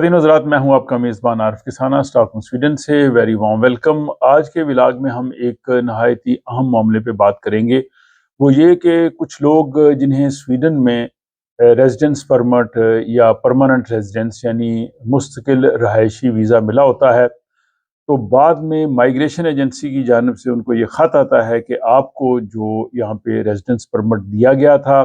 خواتین حضرات، میں ہوں آپ کا میزبان عارف کسانہ اسٹاک سویڈن سے. Very warm welcome. آج کے ولاگ میں ہم ایک نہایت ہی اہم معاملے پہ بات کریں گے. وہ یہ کہ کچھ لوگ جنہیں سویڈن میں ریزیڈنس پرمٹ یا پرماننٹ ریزیڈنس یعنی مستقل رہائشی ویزا ملا ہوتا ہے، تو بعد میں مائیگریشن ایجنسی کی جانب سے ان کو یہ خط آتا ہے کہ آپ کو جو یہاں پہ ریزیڈنس پرمٹ دیا گیا تھا،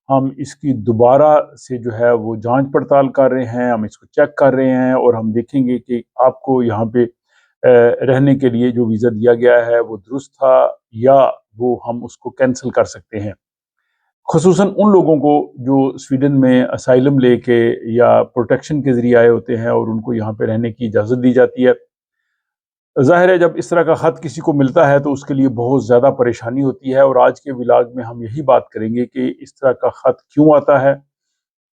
ہم اس کی دوبارہ سے جو ہے وہ جانچ پڑتال کر رہے ہیں، ہم اس کو چیک کر رہے ہیں اور ہم دیکھیں گے کہ آپ کو یہاں پہ رہنے کے لیے جو ویزا دیا گیا ہے وہ درست تھا یا وہ ہم اس کو کینسل کر سکتے ہیں. خصوصاً ان لوگوں کو جو سویڈن میں اسائلم لے کے یا پروٹیکشن کے ذریعے آئے ہوتے ہیں اور ان کو یہاں پہ رہنے کی اجازت دی جاتی ہے. ظاہر ہے جب اس طرح کا خط کسی کو ملتا ہے تو اس کے لیے بہت زیادہ پریشانی ہوتی ہے، اور آج کے ولاگ میں ہم یہی بات کریں گے کہ اس طرح کا خط کیوں آتا ہے،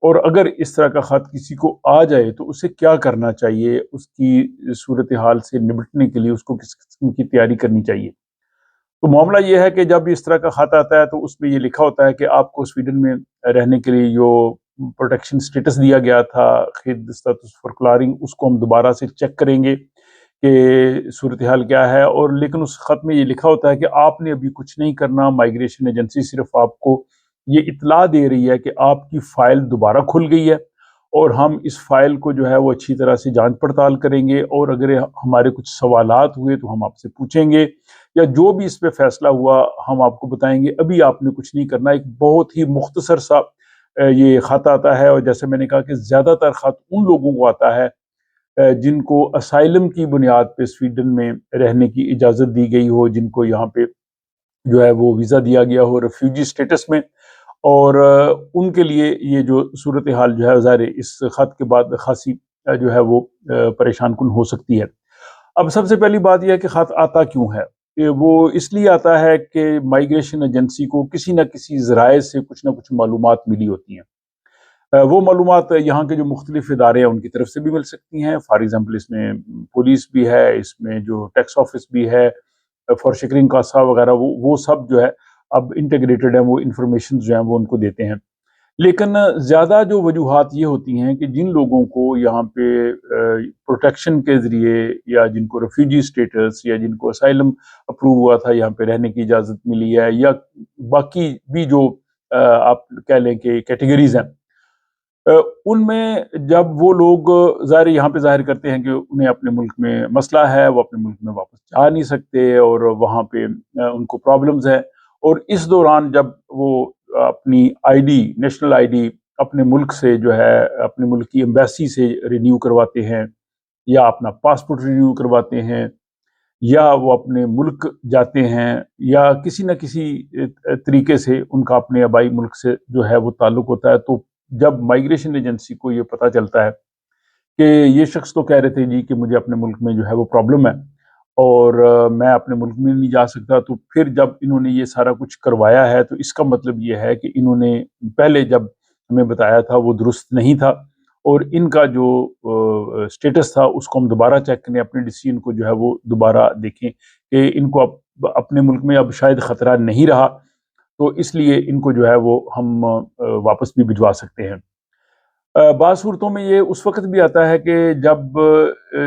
اور اگر اس طرح کا خط کسی کو آ جائے تو اسے کیا کرنا چاہیے، اس کی صورتحال سے نمٹنے کے لیے اس کو کس قسم کی تیاری کرنی چاہیے. تو معاملہ یہ ہے کہ جب اس طرح کا خط آتا ہے تو اس میں یہ لکھا ہوتا ہے کہ آپ کو سویڈن میں رہنے کے لیے جو پروٹیکشن سٹیٹس دیا گیا تھا، خد اسٹیٹس فار کلارنگ، اس کو ہم دوبارہ سے چیک کریں گے کہ صورتحال کیا ہے. اور لیکن اس خط میں یہ لکھا ہوتا ہے کہ آپ نے ابھی کچھ نہیں کرنا، مائیگریشن ایجنسی صرف آپ کو یہ اطلاع دے رہی ہے کہ آپ کی فائل دوبارہ کھل گئی ہے، اور ہم اس فائل کو جو ہے وہ اچھی طرح سے جانچ پڑتال کریں گے، اور اگر ہمارے کچھ سوالات ہوئے تو ہم آپ سے پوچھیں گے، یا جو بھی اس پہ فیصلہ ہوا ہم آپ کو بتائیں گے. ابھی آپ نے کچھ نہیں کرنا. ایک بہت ہی مختصر سا یہ خط آتا ہے، اور جیسے میں نے کہا کہ زیادہ تر خط ان لوگوں کو آتا ہے جن کو اسائلم کی بنیاد پہ سویڈن میں رہنے کی اجازت دی گئی ہو، جن کو یہاں پہ جو ہے وہ ویزا دیا گیا ہو ریفیوجی سٹیٹس میں، اور ان کے لیے یہ جو صورتحال جو ہے ظاہر اس خط کے بعد خاصی جو ہے وہ پریشان کن ہو سکتی ہے. اب سب سے پہلی بات یہ ہے کہ خط آتا کیوں ہے. وہ اس لیے آتا ہے کہ مائیگریشن ایجنسی کو کسی نہ کسی ذرائع سے کچھ نہ کچھ معلومات ملی ہوتی ہیں. وہ معلومات یہاں کے جو مختلف ادارے ہیں ان کی طرف سے بھی مل سکتی ہیں. فار ایگزامپل اس میں پولیس بھی ہے، اس میں جو ٹیکس آفس بھی ہے، فار شکرنگ کاسا وغیرہ، وہ سب جو ہے اب انٹیگریٹڈ ہیں، وہ انفارمیشن جو ہیں وہ ان کو دیتے ہیں. لیکن زیادہ جو وجوہات یہ ہوتی ہیں کہ جن لوگوں کو یہاں پہ پروٹیکشن کے ذریعے، یا جن کو ریفیوجی سٹیٹس، یا جن کو اسائلم اپروو ہوا تھا، یہاں پہ رہنے کی اجازت ملی ہے، یا باقی بھی جو آپ کہہ لیں کہ کیٹیگریز ہیں، ان میں جب وہ لوگ ظاہر یہاں پہ ظاہر کرتے ہیں کہ انہیں اپنے ملک میں مسئلہ ہے، وہ اپنے ملک میں واپس جا نہیں سکتے، اور وہاں پہ ان کو پرابلمز ہیں، اور اس دوران جب وہ اپنی I D, national I D اپنے ملک سے جو ہے اپنے ملک کی ایمبیسی سے رینیو کرواتے ہیں، یا اپنا پاسپورٹ رینیو کرواتے ہیں، یا وہ اپنے ملک جاتے ہیں، یا کسی نہ کسی طریقے سے ان کا اپنے آبائی ملک سے جو ہے وہ تعلق ہوتا ہے، تو جب مائیگریشن ایجنسی کو یہ پتہ چلتا ہے کہ یہ شخص تو کہہ رہے تھے جی کہ مجھے اپنے ملک میں جو ہے وہ پرابلم ہے اور میں اپنے ملک میں نہیں جا سکتا، تو پھر جب انہوں نے یہ سارا کچھ کروایا ہے تو اس کا مطلب یہ ہے کہ انہوں نے پہلے جب ہمیں بتایا تھا وہ درست نہیں تھا، اور ان کا جو سٹیٹس تھا اس کو ہم دوبارہ چیک کریں، اپنے ڈیسیژن کو جو ہے وہ دوبارہ دیکھیں کہ ان کو اپنے ملک میں اب شاید خطرہ نہیں رہا، تو اس لیے ان کو جو ہے وہ ہم واپس بھی بھجوا سکتے ہیں. بعض صورتوں میں یہ اس وقت بھی آتا ہے کہ جب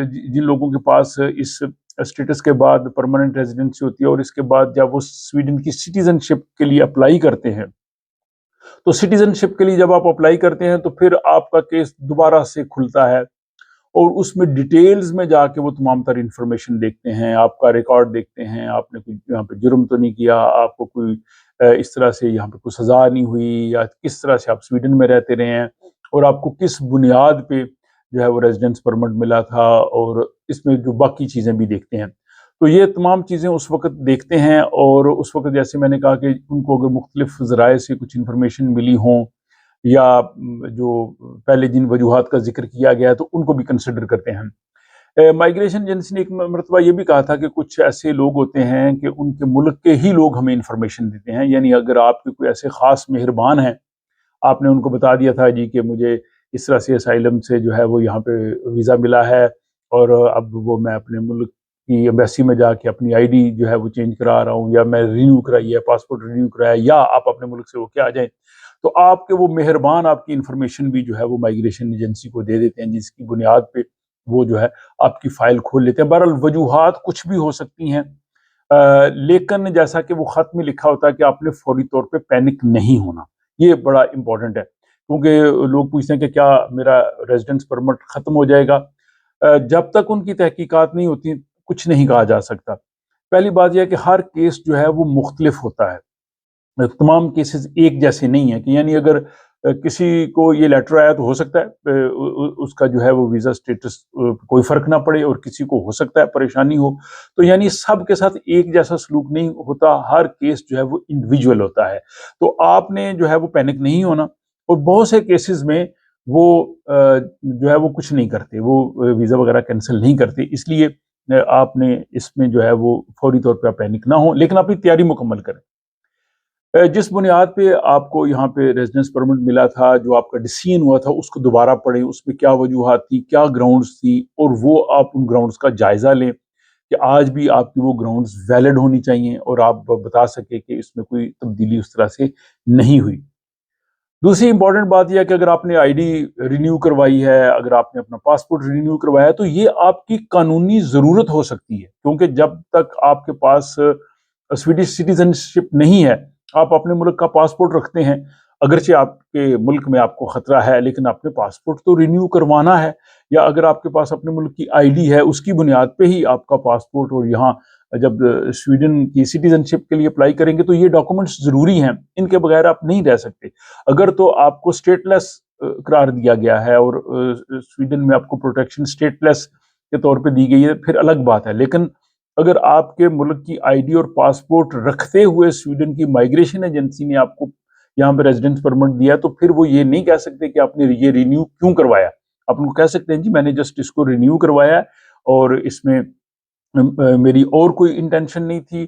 جن لوگوں کے پاس اس اسٹیٹس کے بعد پرماننٹ ریزیڈنسی ہوتی ہے، اور اس کے بعد جب وہ سویڈن کی سٹیزن شپ کے لیے اپلائی کرتے ہیں، تو سٹیزن شپ کے لیے جب آپ اپلائی کرتے ہیں تو پھر آپ کا کیس دوبارہ سے کھلتا ہے، اور اس میں ڈیٹیلز میں جا کے وہ تمام تر انفارمیشن دیکھتے ہیں، آپ کا ریکارڈ دیکھتے ہیں، آپ نے کوئی یہاں پہ جرم تو نہیں کیا، آپ کو کوئی اس طرح سے یہاں پہ کوئی سزا نہیں ہوئی، یا کس طرح سے آپ سویڈن میں رہتے رہے ہیں، اور آپ کو کس بنیاد پہ جو ہے وہ ریزیڈنس پرمٹ ملا تھا، اور اس میں جو باقی چیزیں بھی دیکھتے ہیں. تو یہ تمام چیزیں اس وقت دیکھتے ہیں، اور اس وقت جیسے میں نے کہا کہ ان کو اگر مختلف ذرائع سے کچھ انفارمیشن ملی ہوں، یا جو پہلے جن وجوہات کا ذکر کیا گیا ہے تو ان کو بھی کنسیڈر کرتے ہیں. مائیگریشن ایجنسی نے ایک مرتبہ یہ بھی کہا تھا کہ کچھ ایسے لوگ ہوتے ہیں کہ ان کے ملک کے ہی لوگ ہمیں انفارمیشن دیتے ہیں، یعنی اگر آپ کے کوئی ایسے خاص مہربان ہیں، آپ نے ان کو بتا دیا تھا جی کہ مجھے اس طرح سے اسائلم سے جو ہے وہ یہاں پہ ویزا ملا ہے، اور اب وہ میں اپنے ملک کی ایمبیسی میں جا کے اپنی آئی ڈی جو ہے وہ چینج کرا رہا ہوں، یا میں رینیو کرائی ہے، پاسپورٹ رینیو کرایا، یا آپ اپنے ملک سے وہ کیا آ جائیں، تو آپ کے وہ مہربان آپ کی انفارمیشن بھی جو ہے وہ مائگریشن ایجنسی کو دے دیتے ہیں، جس کی بنیاد پہ وہ جو ہے آپ کی فائل کھول لیتے ہیں۔ بہرحال وجوہات کچھ بھی ہو سکتی ہیں، لیکن جیسا کہ وہ خط میں لکھا ہوتا ہے کہ آپ نے فوری طور پہ پینک نہیں ہونا، یہ بڑا امپورٹنٹ ہے، کیونکہ لوگ پوچھتے ہیں کہ کیا میرا ریزیڈنس پرمٹ ختم ہو جائے گا؟ جب تک ان کی تحقیقات نہیں ہوتی کچھ نہیں کہا جا سکتا۔ پہلی بات یہ ہے کہ ہر کیس جو ہے وہ مختلف ہوتا ہے، تمام کیسز ایک جیسے نہیں ہیں، کہ یعنی اگر کسی کو یہ لیٹر آیا تو ہو سکتا ہے اس کا جو ہے وہ ویزا سٹیٹس کوئی فرق نہ پڑے، اور کسی کو ہو سکتا ہے پریشانی ہو، تو یعنی سب کے ساتھ ایک جیسا سلوک نہیں ہوتا، ہر کیس جو ہے وہ انڈیویجول ہوتا ہے۔ تو آپ نے جو ہے وہ پینک نہیں ہونا، اور بہت سے کیسز میں وہ جو ہے وہ کچھ نہیں کرتے، وہ ویزا وغیرہ کینسل نہیں کرتے، اس لیے آپ نے اس میں جو ہے وہ فوری طور پہ پینک نہ ہو، لیکن اپنی تیاری مکمل کریں۔ جس بنیاد پہ آپ کو یہاں پہ ریزیڈنس پرمٹ ملا تھا، جو آپ کا ڈیسیژن ہوا تھا، اس کو دوبارہ پڑھیں، اس میں کیا وجوہات تھی، کیا گراؤنڈز تھی، اور وہ آپ ان گراؤنڈز کا جائزہ لیں کہ آج بھی آپ کی وہ گراؤنڈز ویلڈ ہونی چاہیے، اور آپ بتا سکے کہ اس میں کوئی تبدیلی اس طرح سے نہیں ہوئی۔ دوسری امپورٹنٹ بات یہ ہے کہ اگر آپ نے آئی ڈی رینیو کروائی ہے، اگر آپ نے اپنا پاسپورٹ رینیو کروایا ہے، تو یہ آپ کی قانونی ضرورت ہو سکتی ہے، کیونکہ جب تک آپ کے پاس سویڈش سٹیزن شپ نہیں ہے، آپ اپنے ملک کا پاسپورٹ رکھتے ہیں، اگرچہ آپ کے ملک میں آپ کو خطرہ ہے، لیکن آپ نے پاسپورٹ تو رینیو کروانا ہے، یا اگر آپ کے پاس اپنے ملک کی آئی ڈی ہے، اس کی بنیاد پہ ہی آپ کا پاسپورٹ، اور یہاں جب سویڈن کی سٹیزن شپ کے لیے اپلائی کریں گے تو یہ ڈاکومنٹس ضروری ہیں، ان کے بغیر آپ نہیں رہ سکتے۔ اگر تو آپ کو اسٹیٹ لیس قرار دیا گیا ہے، اور سویڈن میں آپ کو پروٹیکشن اسٹیٹ لیس کے طور پہ دی گئی ہے، پھر الگ بات ہے، لیکن اگر آپ کے ملک کی آئی ڈی اور پاسپورٹ رکھتے ہوئے سویڈن کی مائگریشن ایجنسی نے آپ کو یہاں پہ ریزیڈنس پرمٹ دیا، تو پھر وہ یہ نہیں کہہ سکتے کہ آپ نے یہ رینیو کیوں کروایا۔ آپ ان کو کہہ سکتے ہیں جی میں نے جسٹ اس کو رینیو کروایا ہے، اور اس میں میری اور کوئی انٹینشن نہیں تھی،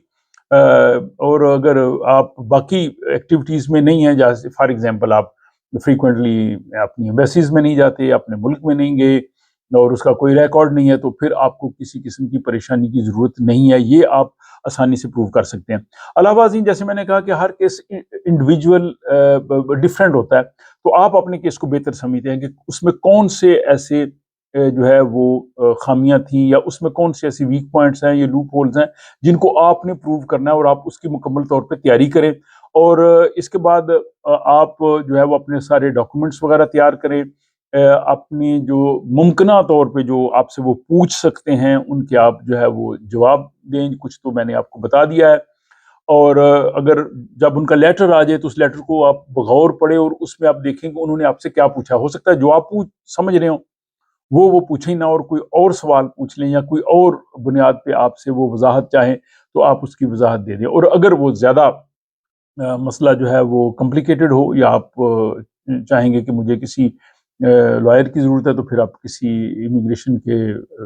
اور اگر آپ باقی ایکٹیویٹیز میں نہیں ہیں، جیسے فار ایگزامپل آپ فریکوینٹلی اپنی ایمبیسیز میں نہیں جاتے، اپنے ملک میں نہیں گئے، اور اس کا کوئی ریکارڈ نہیں ہے، تو پھر آپ کو کسی قسم کی پریشانی کی ضرورت نہیں ہے، یہ آپ آسانی سے پروو کر سکتے ہیں۔ علاوہ ازیں جیسے میں نے کہا کہ ہر کیس انڈیویجول ڈفرینٹ ہوتا ہے، تو آپ اپنے کیس کو بہتر سمجھتے ہیں کہ اس میں کون سے ایسے جو ہے وہ خامیاں تھیں، یا اس میں کون سے ایسی ویک پوائنٹس ہیں، یہ لوپ ہولز ہیں جن کو آپ نے پروو کرنا ہے، اور آپ اس کی مکمل طور پہ تیاری کریں، اور اس کے بعد آپ جو ہے وہ اپنے سارے ڈاکومنٹس وغیرہ تیار کریں، اپنی جو ممکنہ طور پہ جو آپ سے وہ پوچھ سکتے ہیں ان کے آپ جو ہے وہ جواب دیں، کچھ تو میں نے آپ کو بتا دیا ہے، اور اگر جب ان کا لیٹر آ جائے تو اس لیٹر کو آپ بغور پڑھیں، اور اس میں آپ دیکھیں کہ انہوں نے آپ سے کیا پوچھا، ہو سکتا ہے جو آپ سمجھ رہے ہوں وہ پوچھیں نہ، اور کوئی اور سوال پوچھ لیں، یا کوئی اور بنیاد پہ آپ سے وہ وضاحت چاہیں تو آپ اس کی وضاحت دے دیں، اور اگر وہ زیادہ مسئلہ جو ہے وہ کمپلیکیٹڈ ہو، یا آپ چاہیں گے کہ مجھے کسی لائر کی ضرورت ہے، تو پھر آپ کسی امیگریشن کے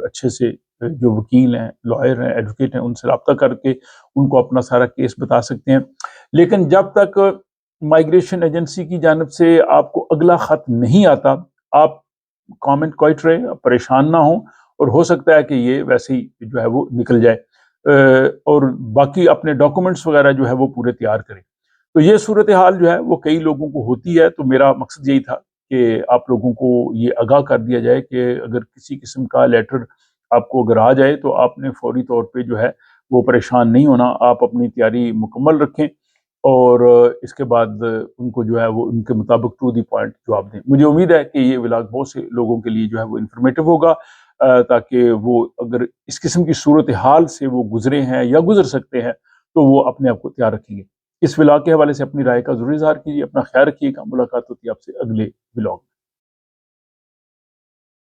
اچھے سے جو وکیل ہیں، لائر ہیں، ایڈوکیٹ ہیں، ان سے رابطہ کر کے ان کو اپنا سارا کیس بتا سکتے ہیں۔ لیکن جب تک مائگریشن ایجنسی کی جانب سے آپ کو اگلا خط نہیں آتا، آپ کامنٹ کوائٹ رہے، پریشان نہ ہوں، اور ہو سکتا ہے کہ یہ ویسے ہی جو ہے وہ نکل جائے، اور باقی اپنے ڈاکومنٹس وغیرہ جو ہے وہ پورے تیار کریں۔ تو یہ صورتحال جو ہے وہ کئی لوگوں کو ہوتی ہے، تو میرا مقصد یہی تھا کہ آپ لوگوں کو یہ آگاہ کر دیا جائے کہ اگر کسی قسم کا لیٹر آپ کو اگر آ جائے تو آپ نے فوری طور پہ جو ہے وہ پریشان نہیں ہونا، آپ اپنی تیاری مکمل رکھیں، اور اس کے بعد ان کو جو ہے وہ ان کے مطابق ٹو دی پوائنٹ جواب دیں۔ مجھے امید ہے کہ یہ ولاگ بہت سے لوگوں کے لیے جو ہے وہ انفارمیٹیو ہوگا، تاکہ وہ اگر اس قسم کی صورتحال سے وہ گزرے ہیں یا گزر سکتے ہیں تو وہ اپنے آپ کو تیار رکھیں گے۔ اس ولاگ کے حوالے سے اپنی رائے کا ضرور اظہار کیجیے، اپنا خیال رکھیے گا، ملاقات ہوتی ہے آپ سے اگلے ولاگ میں۔